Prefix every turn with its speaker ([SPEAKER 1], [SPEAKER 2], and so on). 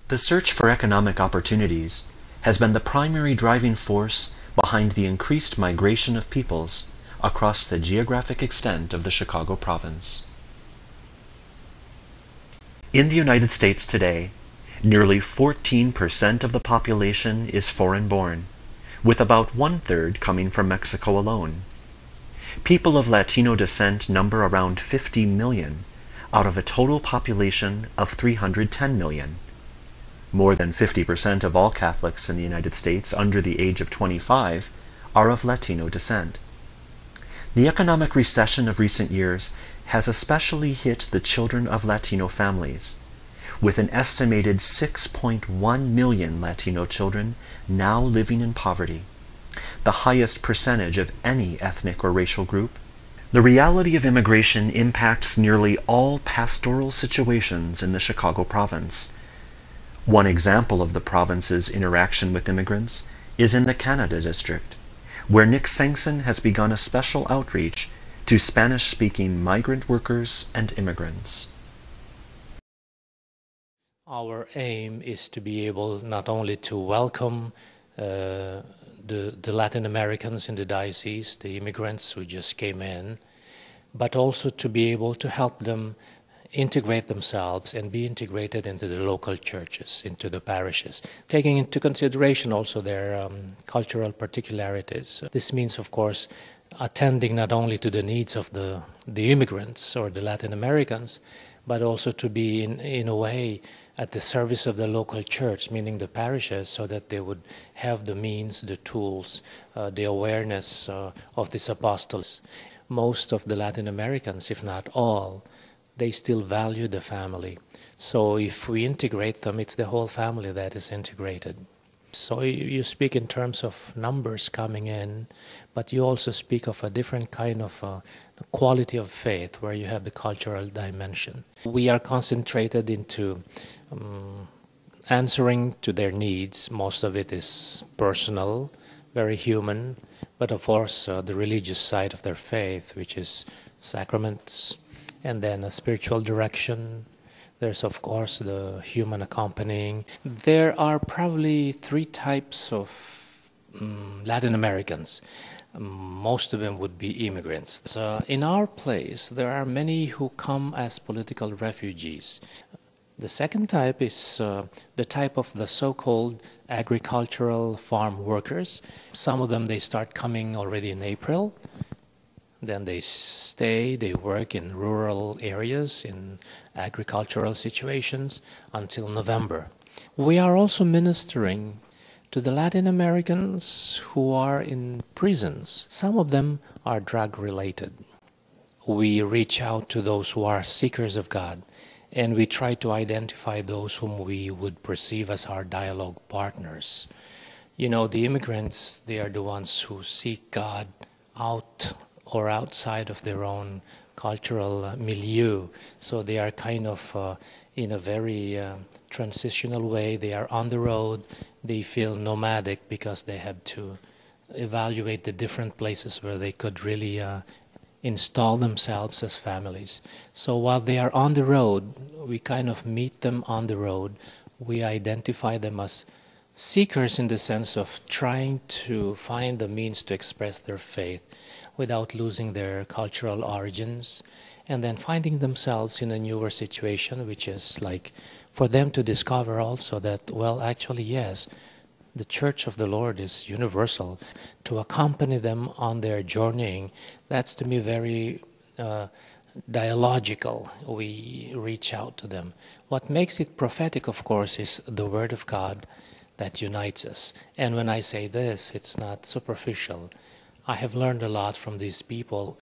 [SPEAKER 1] The search for economic opportunities has been the primary driving force behind the increased migration of peoples across the geographic extent of the Chicago province. In the United States today, nearly 14% of the population is foreign-born, with about one-third coming from Mexico alone. People of Latino descent number around 50 million out of a total population of 310 million. More than 50% of all Catholics in the United States under the age of 25 are of Latino descent. The economic recession of recent years has especially hit the children of Latino families, with an estimated 6.1 million Latino children now living in poverty, the highest percentage of any ethnic or racial group. The reality of immigration impacts nearly all pastoral situations in the Chicago province. One example of the province's interaction with immigrants is in the Canada district, where Nick Sankson has begun a special outreach to Spanish-speaking migrant workers and immigrants.
[SPEAKER 2] Our aim is to be able not only to welcome the Latin Americans in the diocese, the immigrants who just came in, but also to be able to help them integrate themselves and be integrated into the local churches, into the parishes, taking into consideration also their cultural particularities. This means, of course, attending not only to the needs of the immigrants or the Latin Americans, but also to be in a way at the service of the local church, meaning the parishes, so that they would have the means, the tools, the awareness of these apostles. Most of the Latin Americans, if not all, they still value the family. So if we integrate them, it's the whole family that is integrated. So you speak in terms of numbers coming in, but you also speak of a different kind of quality of faith where you have the cultural dimension. We are concentrated into answering to their needs. Most of it is personal, very human, but of course the religious side of their faith, which is sacraments, and then a spiritual direction. There's, of course, the human accompanying. There are probably three types of Latin Americans. Most of them would be immigrants. So in our place, there are many who come as political refugees. The second type is the type of the so-called agricultural farm workers. Some of them, they start coming already in April. Then they stay, they work in rural areas, in agricultural situations until November. We are also ministering to the Latin Americans who are in prisons. Some of them are drug-related. We reach out to those who are seekers of God, and we try to identify those whom we would perceive as our dialogue partners. You know, the immigrants, they are the ones who seek God out or outside of their own cultural milieu. So they are kind of in a very transitional way. They are on the road. They feel nomadic because they have to evaluate the different places where they could really install themselves as families. So while they are on the road, we kind of meet them on the road. We identify them as seekers in the sense of trying to find the means to express their faith without losing their cultural origins, and then finding themselves in a newer situation, which is like for them to discover also that, well, actually, yes, the Church of the Lord is universal. To accompany them on their journeying, that's to me very dialogical. We reach out to them. What makes it prophetic, of course, is the Word of God that unites us. And when I say this, it's not superficial. I have learned a lot from these people